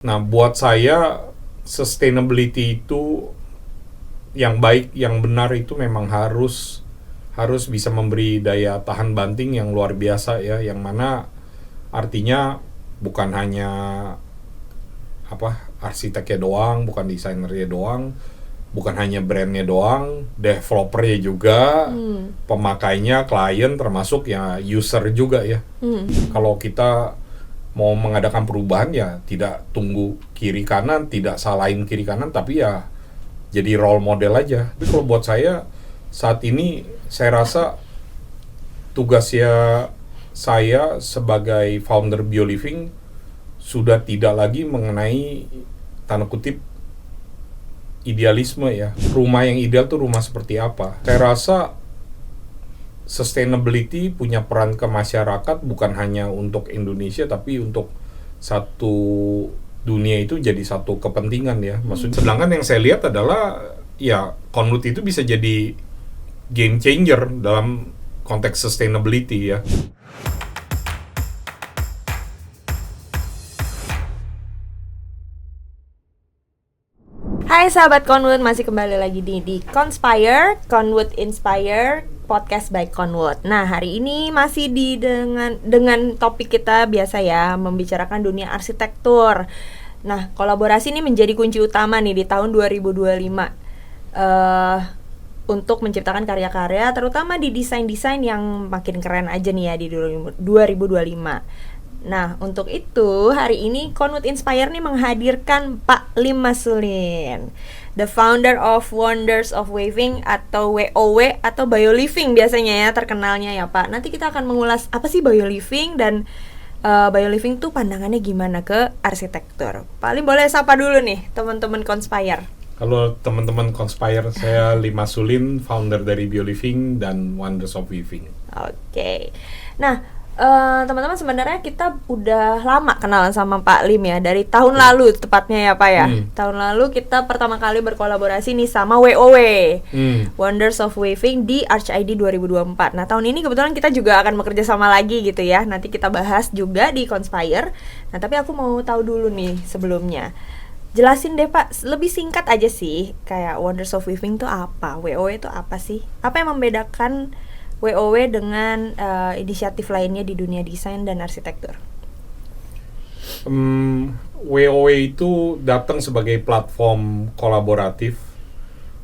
Nah, buat saya sustainability itu yang baik, yang benar itu memang harus bisa memberi daya tahan banting yang luar biasa ya, yang mana artinya bukan hanya arsiteknya doang, bukan desainernya doang, bukan hanya brandnya doang, developernya juga, pemakainya, klien, termasuk ya user juga ya. Kalau kita mau mengadakan perubahan ya tidak tunggu kiri kanan, tidak salahin kiri kanan, tapi ya jadi role model aja. Tapi kalau buat saya saat ini saya rasa tugasnya saya sebagai founder BioLiving sudah tidak lagi mengenai tanda kutip idealisme ya. Rumah yang ideal tuh rumah seperti apa? Saya rasa sustainability punya peran ke masyarakat bukan hanya untuk Indonesia tapi untuk satu dunia, itu jadi satu kepentingan ya. Maksudnya sedangkan yang saya lihat adalah ya Conwood itu bisa jadi game changer dalam konteks sustainability ya. Hai sahabat Conwood, masih kembali lagi di Conspire, Conwood Inspire, podcast by Conwood. Nah, hari ini masih dengan topik kita biasa ya, membicarakan dunia arsitektur. Nah, kolaborasi ini menjadi kunci utama nih di tahun 2025 untuk menciptakan karya-karya, terutama di desain-desain yang makin keren aja nih ya di 2025. Nah, untuk itu hari ini Conwood Inspire nih menghadirkan Pak Lim Masulin, the founder of Wonders of Weaving atau WOW atau BioLiving biasanya ya terkenalnya ya Pak. Nanti kita akan mengulas apa sih BioLiving dan BioLiving tuh pandangannya gimana ke arsitektur. Pak Lim boleh sapa dulu nih teman-teman Conspire. Halo teman-teman Conspire, saya Lim Masulin, founder dari BioLiving dan Wonders of Weaving. Oke. Nah, teman-teman sebenarnya kita udah lama kenalan sama Pak Lim ya, dari tahun lalu tepatnya ya Pak ya. Tahun lalu kita pertama kali berkolaborasi nih sama WOW, Wonders of Weaving di ArchID 2024. Nah, tahun ini kebetulan kita juga akan bekerja sama lagi gitu ya. Nanti kita bahas juga di Conspire. Nah, tapi aku mau tahu dulu nih sebelumnya. Jelasin deh Pak, lebih singkat aja sih, kayak Wonders of Weaving itu apa, WOW itu apa sih? Apa yang membedakan WOW dengan inisiatif lainnya di dunia desain dan arsitektur? WOW itu datang sebagai platform kolaboratif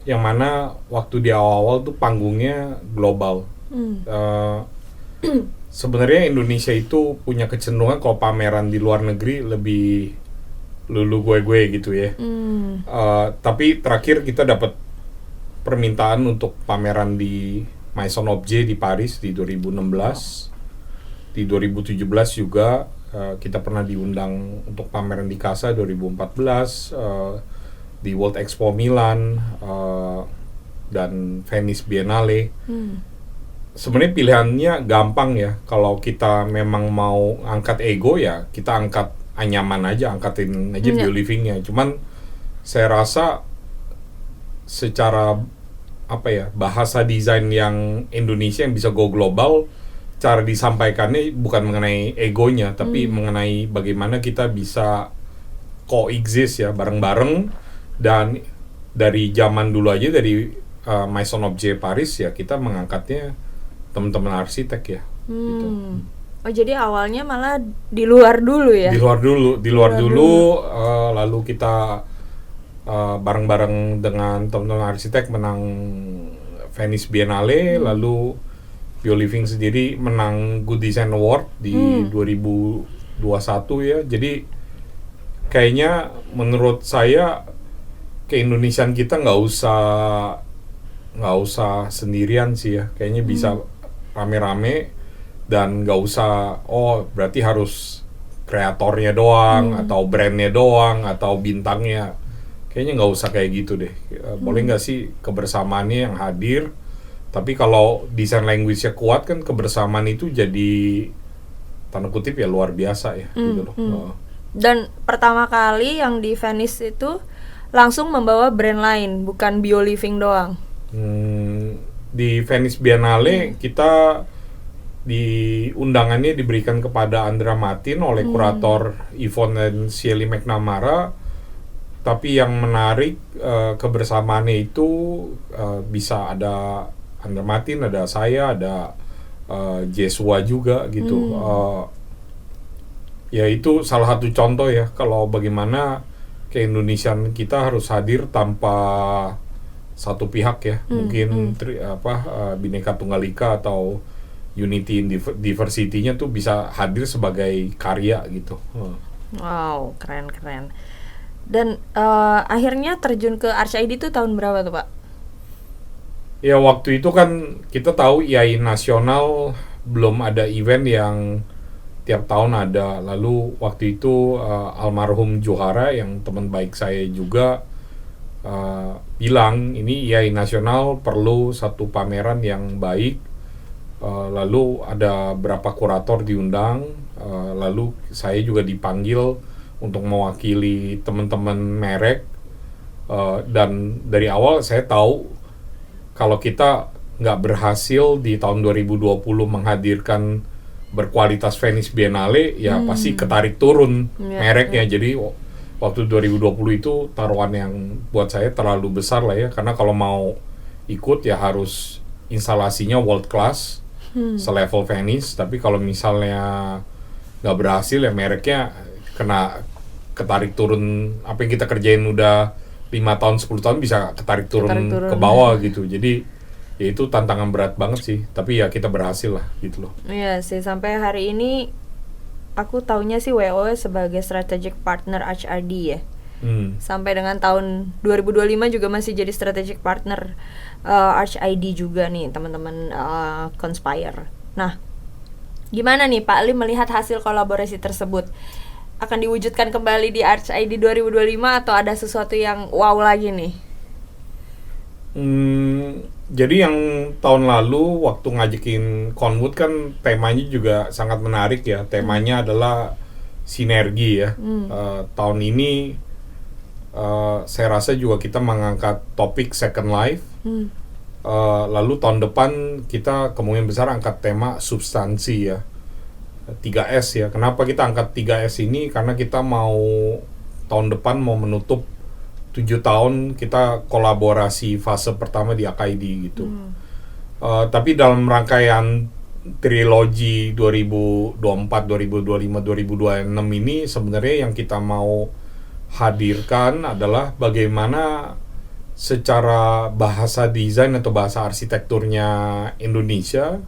yang mana waktu di awal-awal tuh panggungnya global. Sebenarnya Indonesia itu punya kecenderungan kalau pameran di luar negeri lebih lulu gue gitu ya. Tapi terakhir kita dapat permintaan untuk pameran di Maison Objet di Paris di 2016. Di 2017 juga kita pernah diundang untuk pameran di Casa 2014, di World Expo Milan, dan Venice Biennale. Sebenarnya pilihannya gampang ya. Kalau kita memang mau angkat ego ya kita angkat anyaman aja, angkatin aja BioLivingnya. Cuman saya rasa secara bahasa desain yang Indonesia yang bisa go global, cara disampaikannya bukan mengenai egonya tapi mengenai bagaimana kita bisa coexist ya bareng-bareng. Dan dari zaman dulu aja dari Maison Objet Paris ya kita mengangkatnya teman-teman arsitek ya gitu. Oh, jadi awalnya malah di luar dulu ya? Di luar dulu. Lalu kita bareng-bareng dengan teman-teman arsitek menang Venice Biennale, lalu BioLiving sendiri menang Good Design Award di 2021 ya. Jadi kayaknya menurut saya keindonesiaan kita nggak usah sendirian sih ya. Kayaknya bisa rame-rame dan nggak usah berarti harus kreatornya doang atau brandnya doang atau bintangnya. Kayaknya nggak usah kayak gitu deh. Boleh nggak sih kebersamaannya yang hadir? Tapi kalau desain language-nya kuat kan kebersamaan itu jadi tanda kutip ya luar biasa ya gitu loh. Dan pertama kali yang di Venice itu langsung membawa brand lain, bukan BioLiving doang. Di Venice Biennale kita di undangannya diberikan kepada Andra Matin oleh kurator Yvonne dan Shelley McNamara. Tapi yang menarik kebersamaannya itu bisa ada Andra Matin, ada saya, ada Jesua juga gitu. Ya itu salah satu contoh ya kalau bagaimana keindonesiaan kita harus hadir tanpa satu pihak ya. Mungkin Bhinneka Tunggal Ika atau Unity in Diversity-nya tuh bisa hadir sebagai karya gitu. Wow, keren. Dan akhirnya terjun ke Arch ID itu tahun berapa tuh Pak? Ya waktu itu kan kita tahu IAI nasional belum ada event yang tiap tahun ada. Lalu waktu itu almarhum Johara yang teman baik saya juga bilang ini IAI nasional perlu satu pameran yang baik. Lalu ada berapa kurator diundang. Lalu saya juga dipanggil untuk mewakili teman-teman merek. Dan dari awal saya tahu kalau kita nggak berhasil di tahun 2020 menghadirkan berkualitas Venice Biennale, ya pasti ketarik turun mereknya. Jadi waktu 2020 itu taruhan yang buat saya terlalu besar lah ya, karena kalau mau ikut ya harus instalasinya world class, selevel Venice. Tapi kalau misalnya nggak berhasil ya mereknya kena ketarik turun. Apa yang kita kerjain udah 5 tahun, 10 tahun bisa ketarik turun ke bawah gitu. Jadi ya itu tantangan berat banget sih. Tapi ya kita berhasil lah gitu loh. Iya sih, sampai hari ini aku taunya sih WO sebagai strategic partner Arch ID ya. Sampai dengan tahun 2025 juga masih jadi strategic partner Arch ID juga nih teman-teman Conspire. Nah, gimana nih Pak Lim melihat hasil kolaborasi tersebut? Akan diwujudkan kembali di Arch ID 2025 atau ada sesuatu yang wow lagi nih? Jadi yang tahun lalu waktu ngajakin Conwood kan temanya juga sangat menarik ya. Temanya adalah sinergi ya. Tahun ini saya rasa juga kita mengangkat topik Second Life. Lalu tahun depan kita kemungkinan besar angkat tema substansi ya. 3S ya. Kenapa kita angkat 3S ini? Karena kita mau tahun depan mau menutup 7 tahun kita kolaborasi fase pertama di AKID gitu. Tapi dalam rangkaian trilogi 2024, 2025, 2026 ini sebenarnya yang kita mau hadirkan adalah bagaimana secara bahasa desain atau bahasa arsitekturnya Indonesia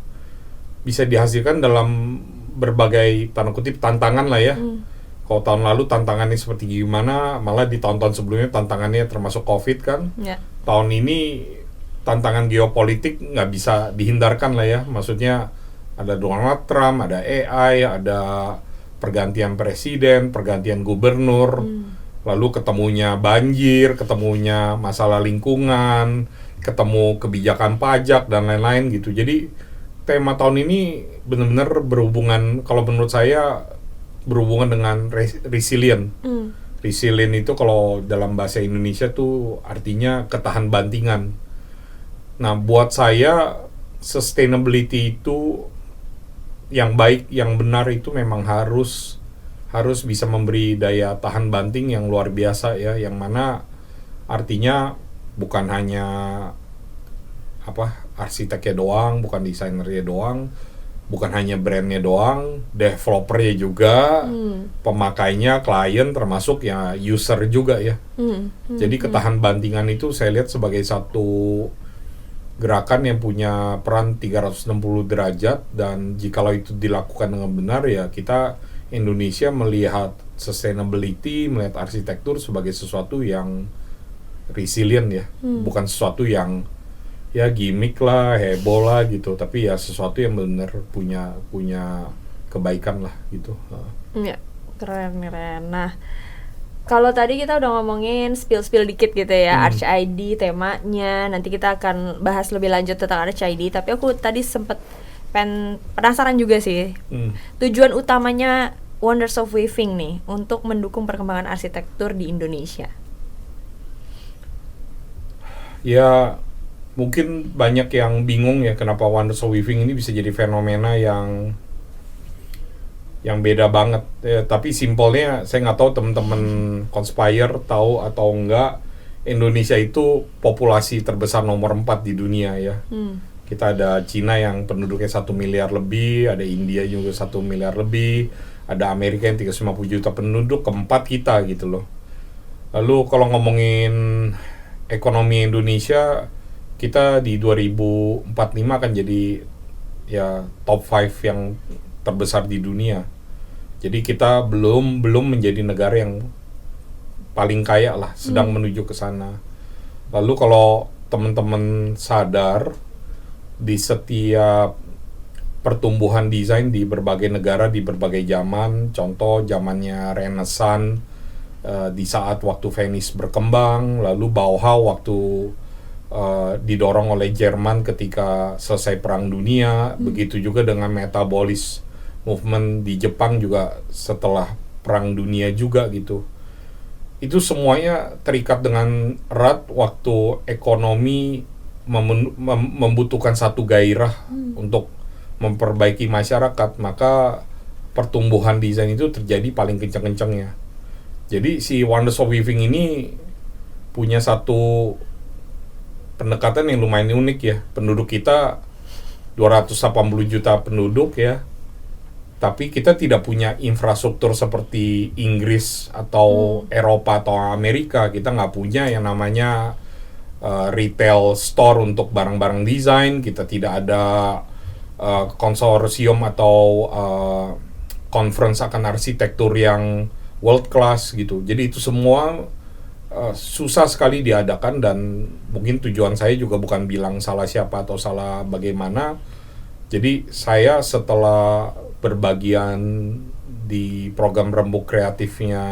bisa dihasilkan dalam berbagai tanda kutip tantangan lah ya. Kalau tahun lalu tantangannya seperti gimana, malah di tahun-tahun sebelumnya tantangannya termasuk COVID kan. Tahun ini tantangan geopolitik nggak bisa dihindarkan lah ya. Maksudnya ada Donald Trump, ada AI, ada pergantian presiden, pergantian gubernur, lalu ketemunya banjir, ketemunya masalah lingkungan, ketemu kebijakan pajak dan lain-lain gitu. Jadi tema tahun ini benar-benar berhubungan, kalau menurut saya berhubungan dengan resilient. Resilient itu kalau dalam bahasa Indonesia tuh artinya ketahan bantingan. Nah, buat saya sustainability itu yang baik, yang benar itu memang harus bisa memberi daya tahan banting yang luar biasa ya, yang mana artinya bukan hanya arsiteknya doang, bukan desainernya doang, bukan hanya brandnya doang, developernya juga, pemakainya, klien, termasuk ya user juga ya. Jadi ketahan bantingan itu saya lihat sebagai satu gerakan yang punya peran 360 derajat, dan jikalau itu dilakukan dengan benar ya kita Indonesia melihat sustainability, melihat arsitektur sebagai sesuatu yang resilient ya, bukan sesuatu yang ya gimmick lah, heboh lah gitu, tapi ya sesuatu yang benar punya kebaikan lah gitu. Ya, keren. Nah, kalau tadi kita udah ngomongin spill dikit gitu ya, Arch ID temanya, nanti kita akan bahas lebih lanjut tentang Arch ID, tapi aku tadi sempet penasaran juga sih, tujuan utamanya Wonders of Weaving nih untuk mendukung perkembangan arsitektur di Indonesia. Ya, mungkin banyak yang bingung ya kenapa Wonders of Weaving ini bisa jadi fenomena yang beda banget ya, tapi simpelnya saya nggak tahu teman-teman Conspire tahu atau enggak, Indonesia itu populasi terbesar nomor 4 di dunia ya. Kita ada Cina yang penduduknya 1 miliar lebih, ada India juga 1 miliar lebih, ada Amerika yang 350 juta penduduk, keempat kita gitu loh. Lalu kalau ngomongin ekonomi Indonesia, kita di 2045 akan jadi ya top 5 yang terbesar di dunia. Jadi kita belum menjadi negara yang paling kaya lah, sedang menuju ke sana. Lalu kalau teman-teman sadar, di setiap pertumbuhan desain di berbagai negara, di berbagai zaman, contoh zamannya Renaissance, di saat waktu Venice berkembang, lalu Bauhaus waktu didorong oleh Jerman ketika selesai Perang Dunia, begitu juga dengan metabolis movement di Jepang juga setelah Perang Dunia juga gitu. Itu semuanya terikat dengan erat waktu ekonomi membutuhkan satu gairah untuk memperbaiki masyarakat, maka pertumbuhan desain itu terjadi paling kencang-kencangnya. Jadi si Wonders of Weaving ini punya satu pendekatan yang lumayan unik ya. Penduduk kita 280 juta penduduk ya, tapi kita tidak punya infrastruktur seperti Inggris atau Eropa atau Amerika. Kita nggak punya yang namanya retail store untuk barang-barang desain. Kita tidak ada konsorsium atau conference akan arsitektur yang world class gitu. Jadi itu semua susah sekali diadakan, dan mungkin tujuan saya juga bukan bilang salah siapa atau salah bagaimana. Jadi saya setelah berbagian di program rembuk kreatifnya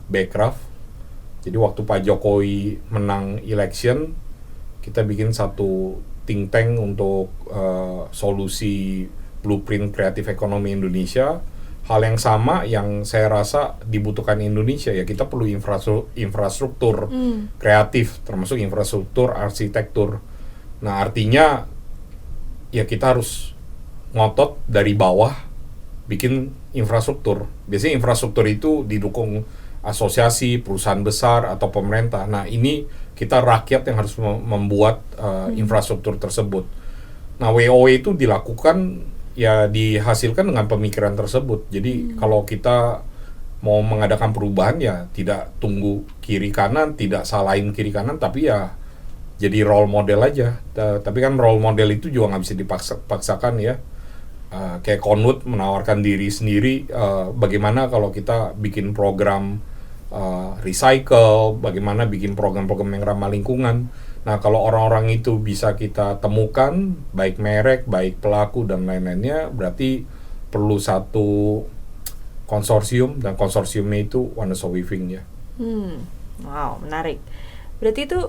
Backcraft, jadi waktu Pak Jokowi menang election, kita bikin satu think tank untuk solusi blueprint kreatif ekonomi Indonesia. Hal yang sama yang saya rasa dibutuhkan Indonesia ya, kita perlu infrastruktur kreatif, termasuk infrastruktur arsitektur. Nah artinya ya kita harus ngotot dari bawah bikin infrastruktur. Biasanya infrastruktur itu didukung asosiasi, perusahaan besar, atau pemerintah. Nah ini kita rakyat yang harus membuat infrastruktur tersebut. Nah WOW itu dilakukan ya, dihasilkan dengan pemikiran tersebut. Jadi kalau kita mau mengadakan perubahan ya tidak tunggu kiri kanan, tidak salahin kiri kanan, tapi ya jadi role model aja. Tapi kan role model itu juga nggak bisa dipaksakan ya. Kayak Conwood menawarkan diri sendiri, bagaimana kalau kita bikin program recycle, bagaimana bikin program-program yang ramah lingkungan. Nah kalau orang-orang itu bisa kita temukan, baik merek, baik pelaku dan lain-lainnya, berarti perlu satu konsorsium, dan konsorsiumnya itu Wonders of Weaving ya. Wow, menarik. Berarti itu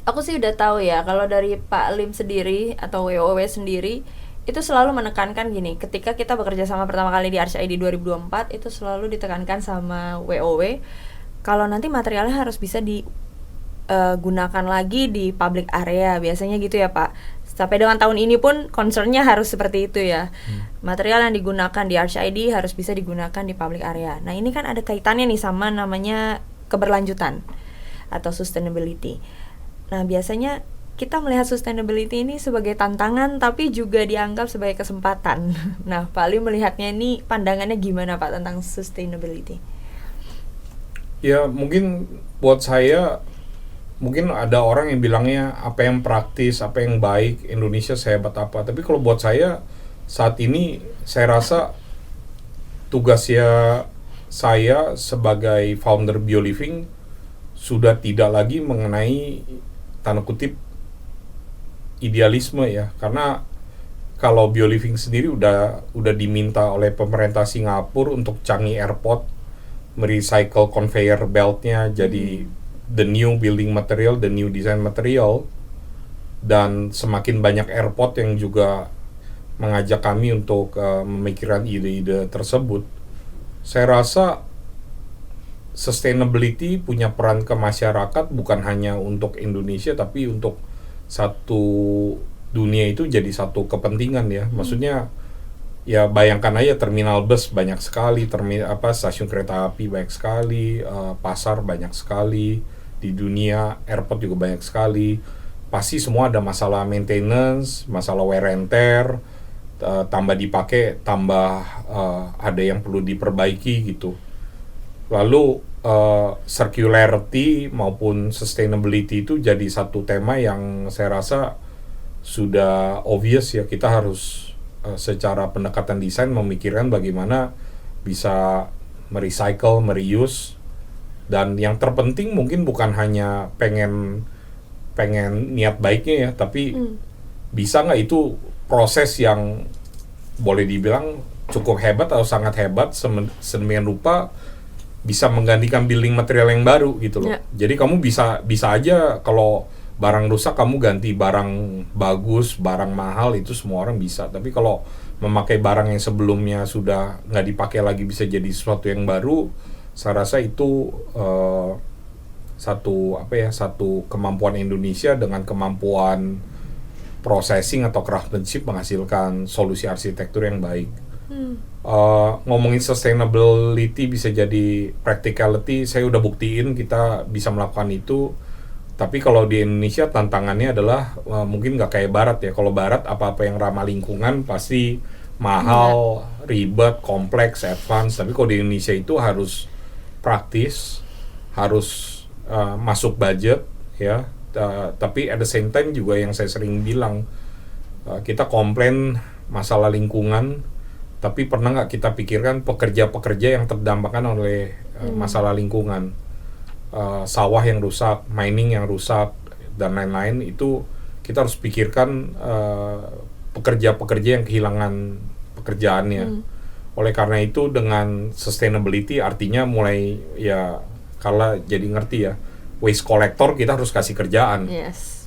aku sih udah tahu ya, kalau dari Pak Lim sendiri atau WOW sendiri itu selalu menekankan gini, ketika kita bekerja sama pertama kali di RCID 2024 itu selalu ditekankan sama WOW kalau nanti materialnya harus bisa digunakan lagi di public area, biasanya gitu ya Pak. Sampai dengan tahun ini pun concernnya harus seperti itu ya. Material yang digunakan di RCID harus bisa digunakan di public area. Nah ini kan ada kaitannya nih sama namanya keberlanjutan atau sustainability. Nah biasanya kita melihat sustainability ini sebagai tantangan, tapi juga dianggap sebagai kesempatan. Nah, Pak Ali melihatnya ini pandangannya gimana Pak tentang sustainability? Ya mungkin buat saya, mungkin ada orang yang bilangnya apa yang praktis, apa yang baik, Indonesia sehebat apa. Tapi kalau buat saya, saat ini saya rasa tugasnya saya sebagai founder BioLiving sudah tidak lagi mengenai tanda kutip idealisme ya, karena kalau BioLiving sendiri udah diminta oleh pemerintah Singapura untuk Changi Airport merecycle conveyor beltnya jadi the new building material, the new design material, dan semakin banyak airport yang juga mengajak kami untuk memikirkan ide-ide tersebut. Saya rasa sustainability punya peran ke masyarakat bukan hanya untuk Indonesia tapi untuk satu dunia itu jadi satu kepentingan ya. Maksudnya ya bayangkan aja terminal bus banyak sekali, stasiun kereta api banyak sekali, pasar banyak sekali di dunia, airport juga banyak sekali. Pasti semua ada masalah maintenance, masalah wear and tear, tambah dipakai, tambah ada yang perlu diperbaiki gitu. Lalu circularity maupun sustainability itu jadi satu tema yang saya rasa sudah obvious ya. Kita harus secara pendekatan desain memikirkan bagaimana bisa merecycle, mereuse, dan yang terpenting mungkin bukan hanya pengen niat baiknya ya, tapi bisa nggak itu proses yang boleh dibilang cukup hebat atau sangat hebat sedemikian rupa bisa menggantikan building material yang baru gitu loh. Jadi kamu bisa aja kalau barang rusak kamu ganti barang bagus, barang mahal, itu semua orang bisa. Tapi kalau memakai barang yang sebelumnya sudah nggak dipakai lagi bisa jadi sesuatu yang baru, saya rasa itu satu kemampuan Indonesia dengan kemampuan processing atau craftsmanship menghasilkan solusi arsitektur yang baik. Ngomongin sustainability bisa jadi practicality, saya udah buktiin kita bisa melakukan itu. Tapi kalau di Indonesia tantangannya adalah mungkin nggak kayak Barat ya. Kalau Barat apa-apa yang ramah lingkungan pasti mahal, ribet, kompleks, advance. Tapi kalau di Indonesia itu harus praktis, harus masuk budget ya. Tapi at the same time juga yang saya sering bilang, kita komplain masalah lingkungan, tapi pernah nggak kita pikirkan pekerja-pekerja yang terdampakkan oleh masalah lingkungan, sawah yang rusak, mining yang rusak, dan lain-lain, itu kita harus pikirkan pekerja-pekerja yang kehilangan pekerjaannya. Oleh karena itu dengan sustainability artinya mulai ya, kalau jadi ngerti ya, waste collector kita harus kasih kerjaan,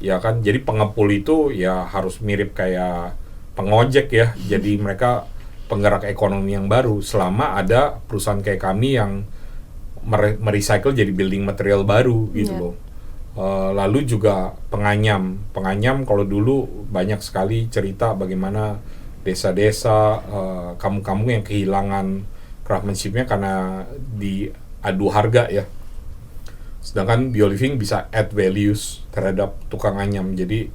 ya kan. Jadi pengepul itu ya harus mirip kayak pengojek ya, jadi mereka penggerak ekonomi yang baru. Selama ada perusahaan kayak kami yang merecycle jadi building material baru gitu loh. Lalu juga penganyam kalau dulu banyak sekali cerita bagaimana desa-desa, kampung-kampung yang kehilangan craftsmanship-nya karena diadu harga ya. Sedangkan BioLiving bisa add values terhadap tukang anyam. Jadi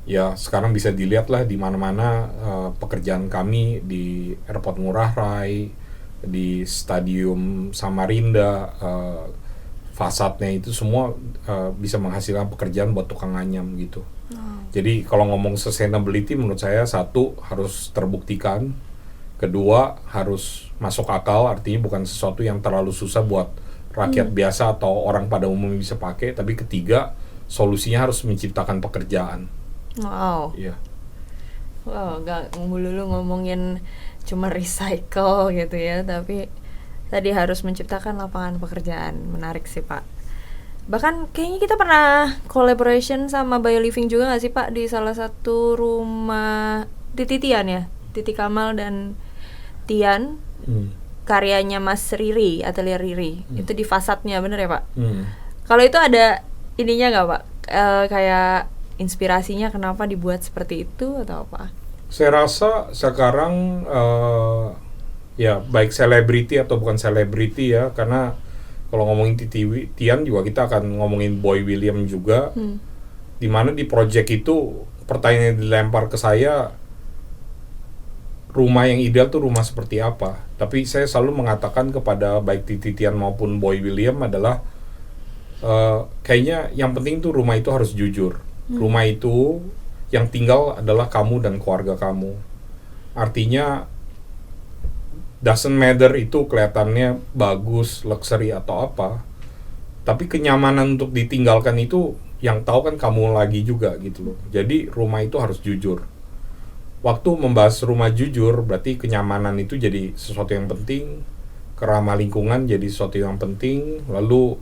ya sekarang bisa dilihat lah di mana-mana pekerjaan kami di Airport Ngurah Rai, di Stadium Samarinda, fasadnya itu semua bisa menghasilkan pekerjaan buat tukang anyam gitu. Jadi kalau ngomong sustainability menurut saya, satu harus terbuktikan, kedua harus masuk akal, artinya bukan sesuatu yang terlalu susah buat rakyat biasa atau orang pada umumnya bisa pakai, tapi ketiga solusinya harus menciptakan pekerjaan. Iya. Gak melulu ngomongin cuma recycle gitu ya, tapi tadi harus menciptakan lapangan pekerjaan. Menarik sih Pak. Bahkan kayaknya kita pernah collaboration sama BioLiving juga gak sih Pak, di salah satu rumah di Titian ya, Titi Kamal dan Tian, karyanya Mas Riri, Atelier Riri, itu di fasadnya, bener ya Pak? Kalau itu ada ininya gak Pak, kayak inspirasinya kenapa dibuat seperti itu atau apa? Saya rasa sekarang ya baik selebriti atau bukan selebriti ya, karena kalau ngomongin Tian juga kita akan ngomongin Boy William juga, dimana di project itu pertanyaan yang dilempar ke saya, rumah yang ideal tuh rumah seperti apa. Tapi saya selalu mengatakan kepada baik Tian maupun Boy William adalah kayaknya yang penting tuh rumah itu harus jujur. Rumah itu yang tinggal adalah kamu dan keluarga kamu. Artinya doesn't matter itu kelihatannya bagus, luxury atau apa, tapi kenyamanan untuk ditinggalkan itu yang tahu kan kamu lagi juga gitu loh. Jadi rumah itu harus jujur. Waktu membahas rumah jujur berarti kenyamanan itu jadi sesuatu yang penting, keramah lingkungan jadi sesuatu yang penting, lalu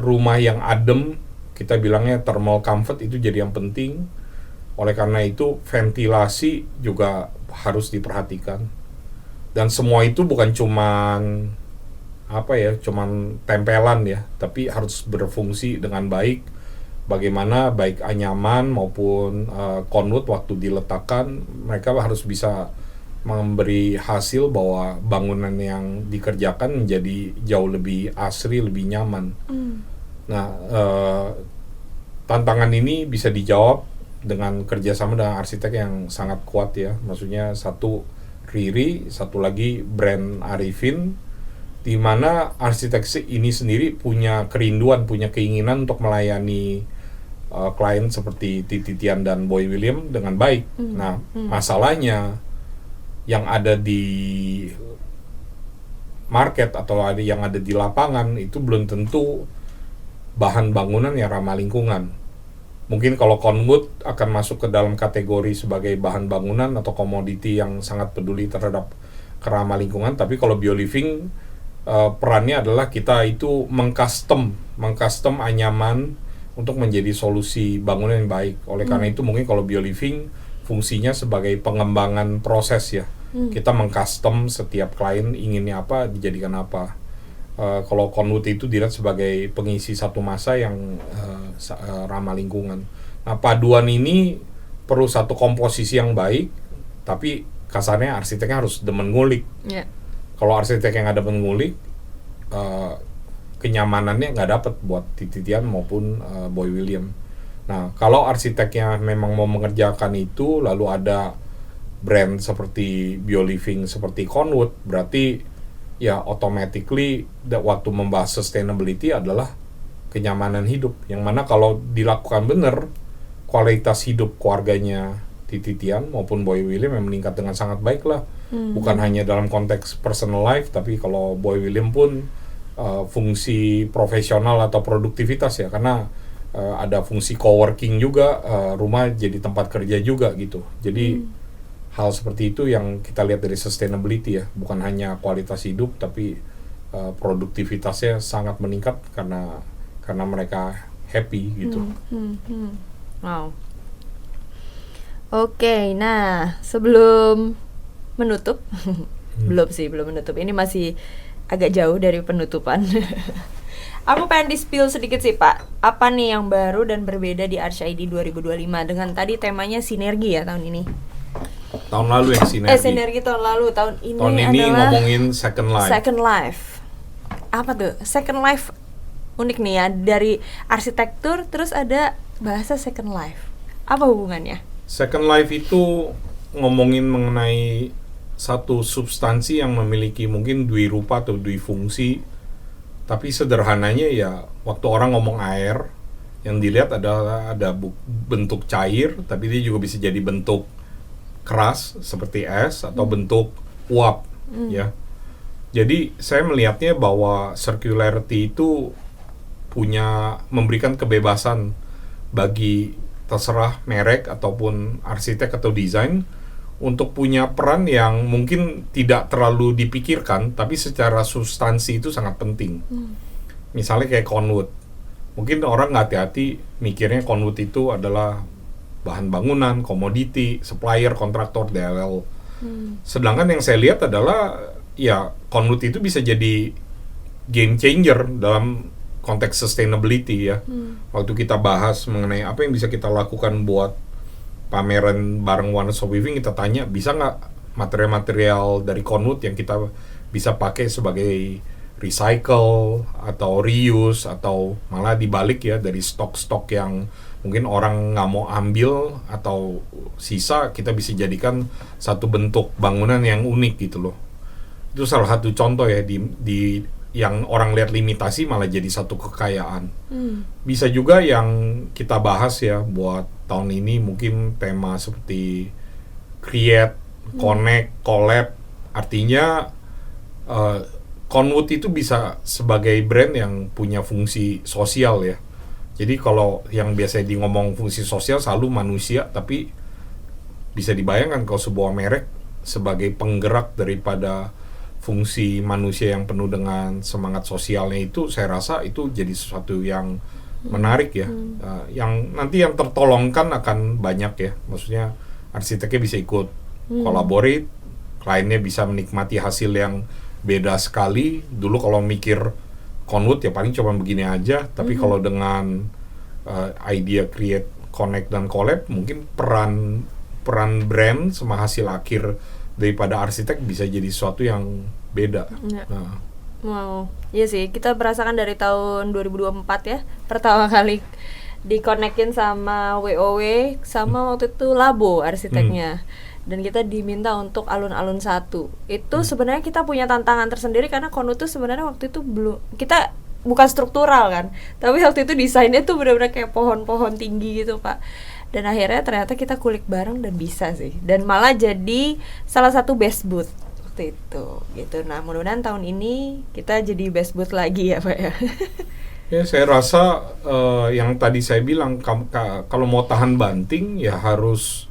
rumah yang adem, kita bilangnya thermal comfort, itu jadi yang penting. Oleh karena itu ventilasi juga harus diperhatikan. Dan semua itu bukan cuman cuman tempelan ya, tapi harus berfungsi dengan baik. bagaimana baik anyaman maupun conwood waktu diletakkan mereka harus bisa memberi hasil bahwa bangunan yang dikerjakan menjadi jauh lebih asri, lebih nyaman. Nah, tantangan ini bisa dijawab dengan kerjasama dengan arsitek yang sangat kuat ya. Maksudnya satu Riri, satu lagi brand Arifin, di mana arsitek ini sendiri punya kerinduan, punya keinginan untuk melayani klien seperti Titi Tian dan Boy William dengan baik. Nah, masalahnya yang ada di market atau yang ada di lapangan itu belum tentu bahan bangunan yang ramah lingkungan. Mungkin kalau conwood akan masuk ke dalam kategori sebagai bahan bangunan atau komoditi yang sangat peduli terhadap keramah lingkungan, tapi kalau bioliving perannya adalah kita itu mengcustom anyaman untuk menjadi solusi bangunan yang baik. Oleh karena itu mungkin kalau bioliving fungsinya sebagai pengembangan proses ya. Kita mengcustom setiap klien inginnya apa, dijadikan apa. Kalau conwood itu dilihat sebagai pengisi satu masa yang ramah lingkungan. Nah, paduan ini perlu satu komposisi yang baik, tapi kasarnya arsiteknya harus demen ngulik. Kalau arsitek yang ada demen ngulik, kenyamanannya nggak dapat buat Titian maupun Boy William. Nah, kalau arsiteknya memang mau mengerjakan itu, lalu ada brand seperti bioliving, seperti conwood, berarti ya automatically waktu membahas sustainability adalah kenyamanan hidup. Yang mana kalau dilakukan benar, kualitas hidup keluarganya Titian maupun Boy William yang meningkat dengan sangat baik lah. Bukan hanya dalam konteks personal life, tapi kalau Boy William pun fungsi profesional atau produktivitas ya, karena ada fungsi coworking juga, rumah jadi tempat kerja juga gitu. Jadi hal seperti itu yang kita lihat dari sustainability ya, bukan hanya kualitas hidup tapi produktivitasnya sangat meningkat karena mereka happy gitu. Wow. Oke, nah sebelum menutup, belum menutup. Ini masih agak jauh dari penutupan. Aku pengen di-spill sedikit sih Pak, apa nih yang baru dan berbeda di Arch ID 2025 dengan tadi temanya sinergi ya tahun ini. Tahun lalu yang sinergi. Sinergi tahun lalu, tahun ini adalah ngomongin Second Life. Second Life. Apa tuh? Second Life unik nih ya, dari arsitektur terus ada bahasa Second Life. Apa hubungannya? Second Life itu ngomongin mengenai satu substansi yang memiliki mungkin dwi rupa atau dwi fungsi, tapi sederhananya ya waktu orang ngomong air, yang dilihat adalah ada bentuk cair, tapi dia juga bisa jadi bentuk keras seperti es atau bentuk uap ya. Jadi saya melihatnya bahwa circularity itu memberikan kebebasan bagi terserah merek ataupun arsitek atau desain untuk punya peran yang mungkin tidak terlalu dipikirkan, tapi secara substansi itu sangat penting. Misalnya kayak conwood, mungkin orang nggak hati-hati mikirnya conwood itu adalah bahan bangunan, komoditi, supplier, kontraktor, DLL. Sedangkan yang saya lihat adalah ya conwood itu bisa jadi game changer dalam konteks sustainability ya. Waktu kita bahas mengenai apa yang bisa kita lakukan buat pameran bareng One Stop Weaving, kita tanya bisa nggak material-material dari conwood yang kita bisa pakai sebagai recycle atau reuse, atau malah dibalik ya, dari stok-stok yang mungkin orang nggak mau ambil atau sisa, kita bisa jadikan satu bentuk bangunan yang unik gitu loh. Itu salah satu contoh ya di yang orang lihat limitasi malah jadi satu kekayaan. Bisa juga yang kita bahas ya buat tahun ini mungkin tema seperti create, connect, collab. Artinya conwood itu bisa sebagai brand yang punya fungsi sosial ya. Jadi kalau yang biasanya di ngomong fungsi sosial selalu manusia, tapi bisa dibayangkan kalau sebuah merek sebagai penggerak daripada fungsi manusia yang penuh dengan semangat sosialnya, itu saya rasa itu jadi sesuatu yang menarik ya. Yang nanti yang tertolongkan akan banyak ya. Maksudnya arsiteknya bisa ikut collaborate, kliennya bisa menikmati hasil yang beda sekali. Dulu kalau mikir conwood ya paling cuma begini aja, tapi kalau dengan idea, create, connect dan collab, mungkin peran brand sama hasil akhir daripada arsitek bisa jadi sesuatu yang beda. Nah. Wow, iya sih, kita merasakan dari tahun 2024 ya, pertama kali dikonekin sama WOW, sama waktu itu Labo arsiteknya. Dan kita diminta untuk alun-alun 1. Itu sebenarnya kita punya tantangan tersendiri karena Konut tuh sebenarnya waktu itu belum, kita bukan struktural kan, tapi waktu itu desainnya tuh benar-benar kayak pohon-pohon tinggi gitu Pak. Dan akhirnya ternyata kita kulik bareng dan bisa sih, dan malah jadi salah satu best booth waktu itu gitu. Nah mudah-mudahan tahun ini kita jadi best booth lagi ya Pak ya. Ya saya rasa yang tadi saya bilang, kalau mau tahan banting ya harus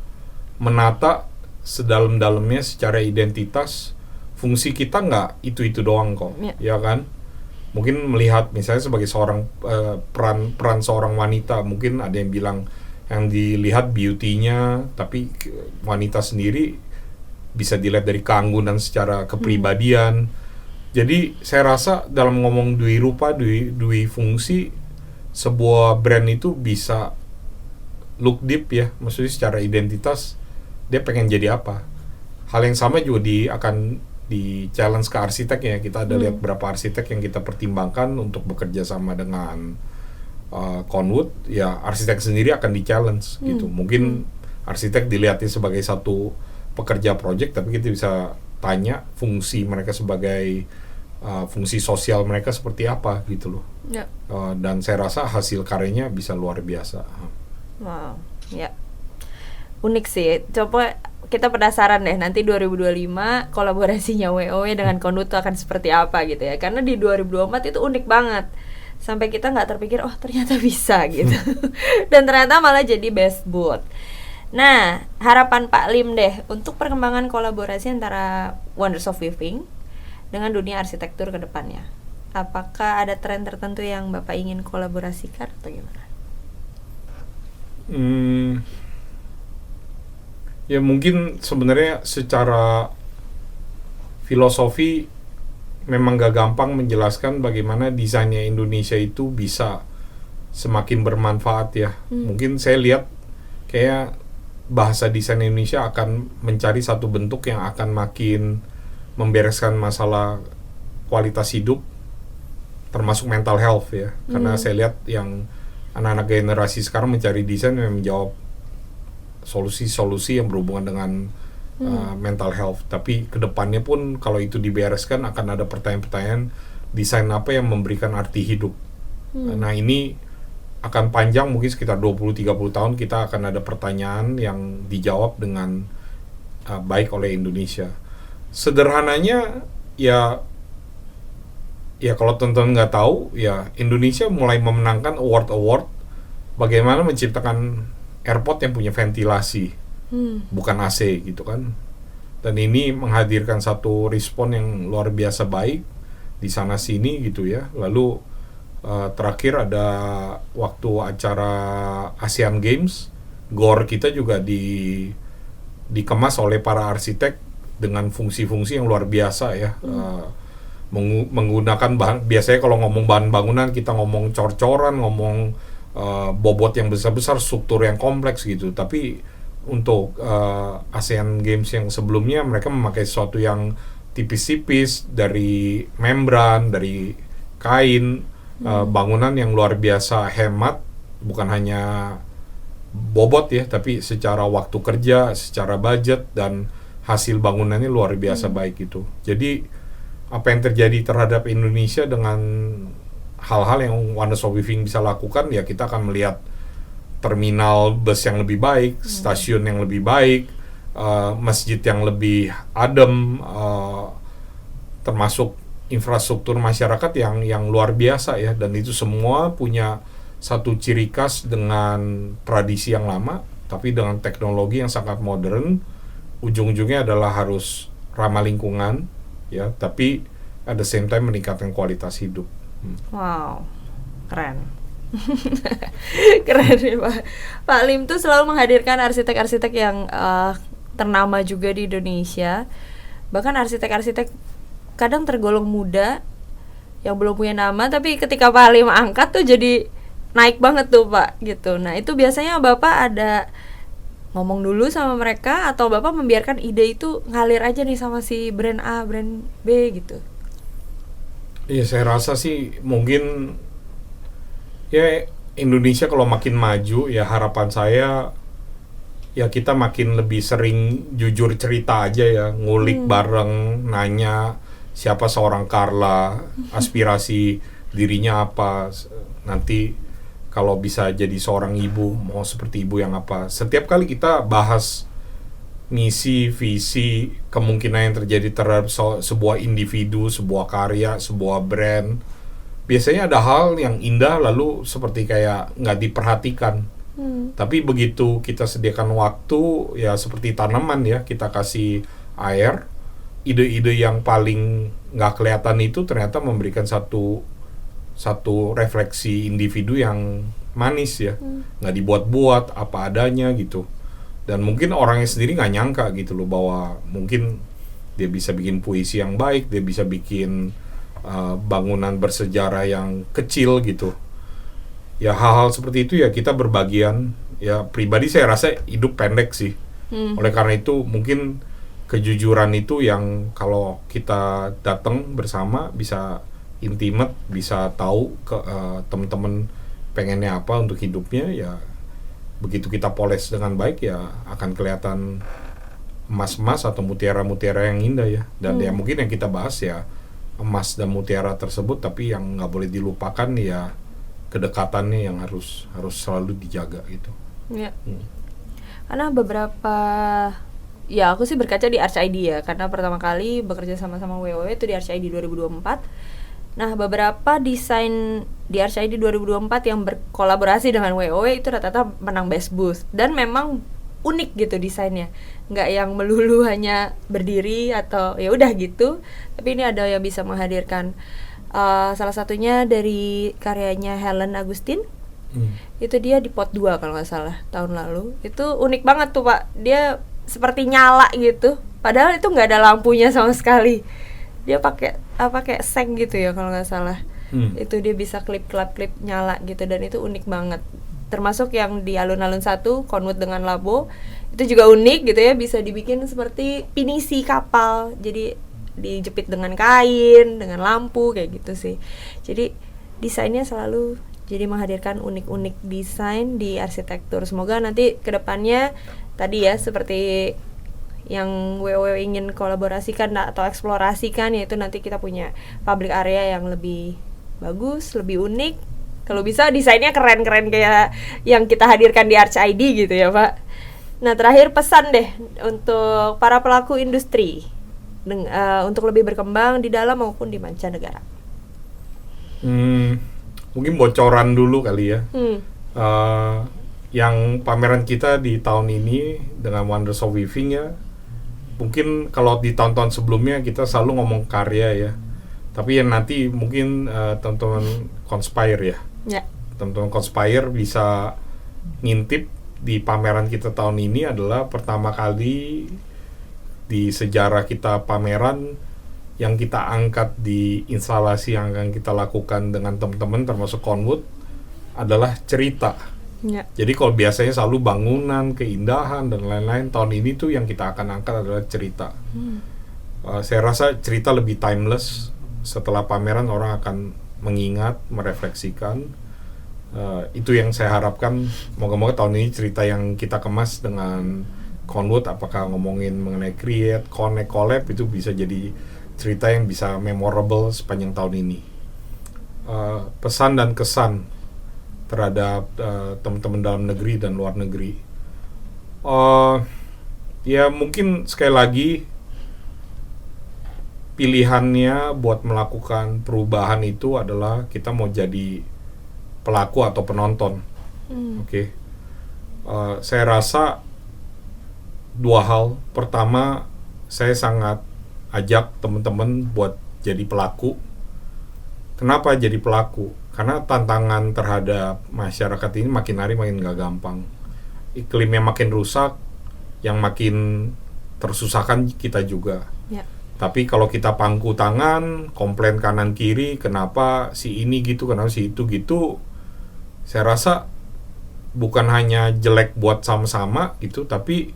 menata sedalam-dalamnya secara identitas. Fungsi kita nggak itu doang kok, ya kan? Mungkin melihat misalnya sebagai seorang peran seorang wanita, mungkin ada yang bilang yang dilihat beauty-nya, tapi wanita sendiri bisa dilihat dari keanggunan secara kepribadian. Jadi saya rasa dalam ngomong dui rupa, dui fungsi, sebuah brand itu bisa look deep ya, maksudnya secara identitas dia pengen jadi apa. Hal yang sama juga akan di challenge ke arsitek ya. Kita ada lihat berapa arsitek yang kita pertimbangkan untuk bekerja sama dengan Conwood, ya arsitek sendiri akan di challenge gitu. Mungkin arsitek dilihatnya sebagai satu pekerja project, tapi kita bisa tanya fungsi mereka sebagai fungsi sosial mereka seperti apa gitu loh. Dan saya rasa hasil karyanya bisa luar biasa. Wow, ya unik sih. Coba kita penasaran deh nanti 2025 kolaborasinya WOW dengan Conwood akan seperti apa gitu ya. Karena di 2024 itu unik banget. Sampai kita nggak terpikir, oh ternyata bisa gitu. Dan ternyata malah jadi best booth. Nah, harapan Pak Lim deh untuk perkembangan kolaborasi antara Wonders of Weaving dengan dunia arsitektur ke depannya. Apakah ada tren tertentu yang Bapak ingin kolaborasikan atau gimana? Ya mungkin sebenarnya secara filosofi memang gak gampang menjelaskan bagaimana desainnya Indonesia itu bisa semakin bermanfaat ya. Mungkin saya lihat kayak bahasa desain Indonesia akan mencari satu bentuk yang akan makin membereskan masalah kualitas hidup, termasuk mental health ya. Karena saya lihat yang anak-anak generasi sekarang mencari desain yang menjawab solusi-solusi yang berhubungan dengan mental health. Tapi kedepannya pun kalau itu dibereskan akan ada pertanyaan-pertanyaan desain apa yang memberikan arti hidup. Nah ini akan panjang, mungkin sekitar 20-30 tahun kita akan ada pertanyaan yang dijawab dengan baik oleh Indonesia. Sederhananya ya kalau teman-teman nggak tahu ya, Indonesia mulai memenangkan award bagaimana menciptakan airport yang punya ventilasi, bukan AC gitu kan. Dan ini menghadirkan satu respon yang luar biasa baik di sana sini gitu ya. Lalu terakhir ada waktu acara Asian Games, GOR kita juga dikemas oleh para arsitek dengan fungsi-fungsi yang luar biasa ya. Menggunakan bahan, biasanya kalau ngomong bahan bangunan kita ngomong cor-coran, ngomong bobot yang besar-besar, struktur yang kompleks gitu. Tapi untuk Asian Games yang sebelumnya mereka memakai sesuatu yang tipis-tipis, dari membran, dari kain, bangunan yang luar biasa hemat, bukan hanya bobot ya, tapi secara waktu kerja, secara budget, dan hasil bangunannya luar biasa baik gitu. Jadi apa yang terjadi terhadap Indonesia dengan hal-hal yang Wonders of Weaving bisa lakukan, ya kita akan melihat terminal bus yang lebih baik, stasiun yang lebih baik, masjid yang lebih adem, termasuk infrastruktur masyarakat yang luar biasa ya. Dan itu semua punya satu ciri khas dengan tradisi yang lama, tapi dengan teknologi yang sangat modern. Ujung-ujungnya adalah harus ramah lingkungan ya, tapi at the same time meningkatkan kualitas hidup. Wow, keren. Keren ya Pak. Pak Lim tuh selalu menghadirkan arsitek-arsitek yang ternama juga di Indonesia. Bahkan arsitek-arsitek kadang tergolong muda yang belum punya nama, tapi ketika Pak Lim angkat tuh jadi naik banget tuh Pak gitu. Nah itu biasanya Bapak ada ngomong dulu sama mereka atau Bapak membiarkan ide itu ngalir aja nih sama si brand A, brand B gitu? Iya, saya rasa sih mungkin ya Indonesia kalau makin maju ya harapan saya ya kita makin lebih sering jujur cerita aja ya, ngulik bareng, nanya siapa seorang Carla, aspirasi dirinya apa, nanti kalau bisa jadi seorang ibu mau seperti ibu yang apa. Setiap kali kita bahas misi, visi, kemungkinan yang terjadi terhadap sebuah individu, sebuah karya, sebuah brand, biasanya ada hal yang indah lalu seperti kayak nggak diperhatikan. Tapi begitu kita sediakan waktu, ya seperti tanaman ya, kita kasih air, ide-ide yang paling nggak kelihatan itu ternyata memberikan satu refleksi individu yang manis ya, nggak dibuat-buat, apa adanya gitu. Dan mungkin orangnya sendiri nggak nyangka gitu loh, bahwa mungkin dia bisa bikin puisi yang baik, dia bisa bikin bangunan bersejarah yang kecil gitu. Ya hal-hal seperti itu ya kita berbagian. Ya pribadi saya rasa hidup pendek sih. Oleh karena itu mungkin kejujuran itu yang kalau kita datang bersama bisa intimate, bisa tahu ke teman-teman pengennya apa untuk hidupnya, ya begitu kita poles dengan baik ya akan kelihatan emas-emas atau mutiara-mutiara yang indah ya. Dan ya mungkin yang kita bahas ya emas dan mutiara tersebut, tapi yang nggak boleh dilupakan ya kedekatannya yang harus selalu dijaga gitu. Ya. Karena beberapa, ya aku sih berkaca di ArchID ya, karena pertama kali bekerja sama-sama WOW itu di ArchID 2024. Nah beberapa desain di ArchID 2024 yang berkolaborasi dengan WOW itu rata-rata menang Best Booth, dan memang unik gitu desainnya, nggak yang melulu hanya berdiri atau ya udah gitu, tapi ini ada yang bisa menghadirkan. Salah satunya dari karyanya Helen Agustin, itu dia di pot 2 kalau nggak salah tahun lalu. Itu unik banget tuh Pak, dia seperti nyala gitu, padahal itu nggak ada lampunya sama sekali. Dia pakai kayak seng gitu ya kalau nggak salah. Itu dia bisa klip nyala gitu, dan itu unik banget. Termasuk yang di alun-alun 1 konwut dengan labo, itu juga unik gitu ya, bisa dibikin seperti pinisi kapal, jadi dijepit dengan kain, dengan lampu kayak gitu sih. Jadi desainnya selalu jadi menghadirkan unik-unik desain di arsitektur. Semoga nanti kedepannya tadi ya seperti yang WOW ingin kolaborasikan atau eksplorasikan, yaitu nanti kita punya public area yang lebih bagus, lebih unik. Kalau bisa desainnya keren-keren kayak yang kita hadirkan di ArchID gitu ya Pak. Nah terakhir pesan deh untuk para pelaku industri untuk lebih berkembang di dalam maupun di mancanegara. Mungkin bocoran dulu kali ya. Yang pameran kita di tahun ini dengan Wonders of Weaving ya, mungkin kalau di tahun-tahun sebelumnya kita selalu ngomong karya ya, tapi yang nanti mungkin teman-teman Conspire ya, teman-teman Conspire bisa ngintip di pameran kita tahun ini adalah pertama kali di sejarah kita pameran yang kita angkat di instalasi yang akan kita lakukan dengan teman-teman termasuk Conwood adalah cerita. Jadi kalau biasanya selalu bangunan, keindahan dan lain-lain, tahun ini tuh yang kita akan angkat adalah cerita. Saya rasa cerita lebih timeless. Setelah pameran orang akan mengingat, merefleksikan. Itu yang saya harapkan. Moga-moga tahun ini cerita yang kita kemas dengan Conwood, apakah ngomongin mengenai create, connect, collab, itu bisa jadi cerita yang bisa memorable sepanjang tahun ini. Pesan dan kesan terhadap teman-teman dalam negeri dan luar negeri. Ya mungkin sekali lagi pilihannya buat melakukan perubahan itu adalah kita mau jadi pelaku atau penonton. Oke. Saya rasa dua hal. Pertama, saya sangat ajak teman-teman buat jadi pelaku. Kenapa jadi pelaku? Karena tantangan terhadap masyarakat ini makin hari makin gak gampang. Iklimnya makin rusak, yang makin tersusahkan kita juga. Tapi kalau kita pangku tangan, komplain kanan kiri, kenapa si ini gitu, kenapa si itu gitu, saya rasa bukan hanya jelek buat sama-sama gitu, tapi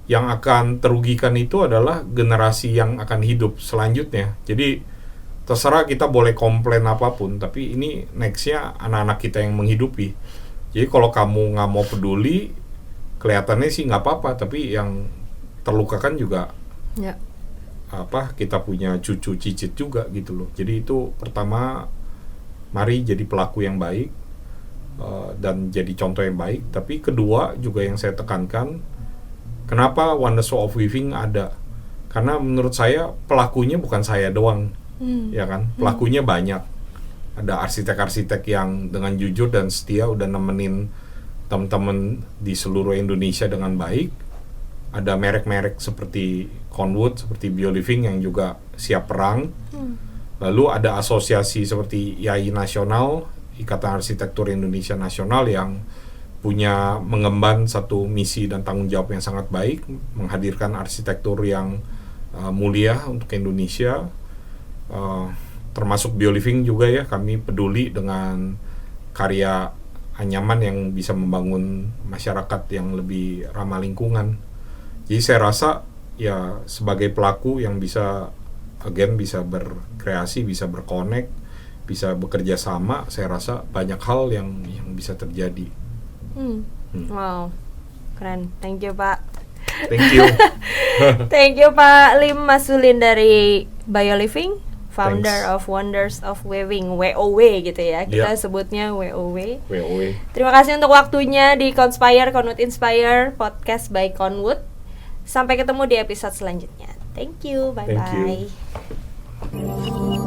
yang akan terugikan itu adalah generasi yang akan hidup selanjutnya. Jadi terserah kita boleh komplain apapun, tapi ini nextnya anak-anak kita yang menghidupi. Jadi kalau kamu nggak mau peduli, kelihatannya sih nggak apa-apa, tapi yang terluka kan juga kita punya cucu cicit juga gitu loh. Jadi itu pertama, mari jadi pelaku yang baik dan jadi contoh yang baik. Tapi kedua juga yang saya tekankan, kenapa Wonders of Weaving ada? Karena menurut saya pelakunya bukan saya doang, ya kan? Pelakunya banyak. Ada arsitek-arsitek yang dengan jujur dan setia udah nemenin teman-teman di seluruh Indonesia dengan baik. Ada merek-merek seperti Conwood, seperti BioLiving yang juga siap perang. Lalu ada asosiasi seperti IAI Nasional, Ikatan Arsitektur Indonesia Nasional, yang punya mengemban satu misi dan tanggung jawab yang sangat baik, menghadirkan arsitektur yang mulia untuk Indonesia. Termasuk BioLiving juga ya, kami peduli dengan karya anyaman yang bisa membangun masyarakat yang lebih ramah lingkungan. Jadi saya rasa ya sebagai pelaku yang bisa berkreasi, bisa berkonek, bisa bekerja sama, saya rasa banyak hal yang bisa terjadi. Wow, keren. Thank you Pak. Thank you. Thank you Pak Lim Masulin dari BioLiving, founder of Wonders of Weaving, WOW gitu ya, kita sebutnya WOW. Terima kasih untuk waktunya di Conwood Inspire Podcast by Conwood. Sampai ketemu di episode selanjutnya. Thank you, bye-bye. Thank you.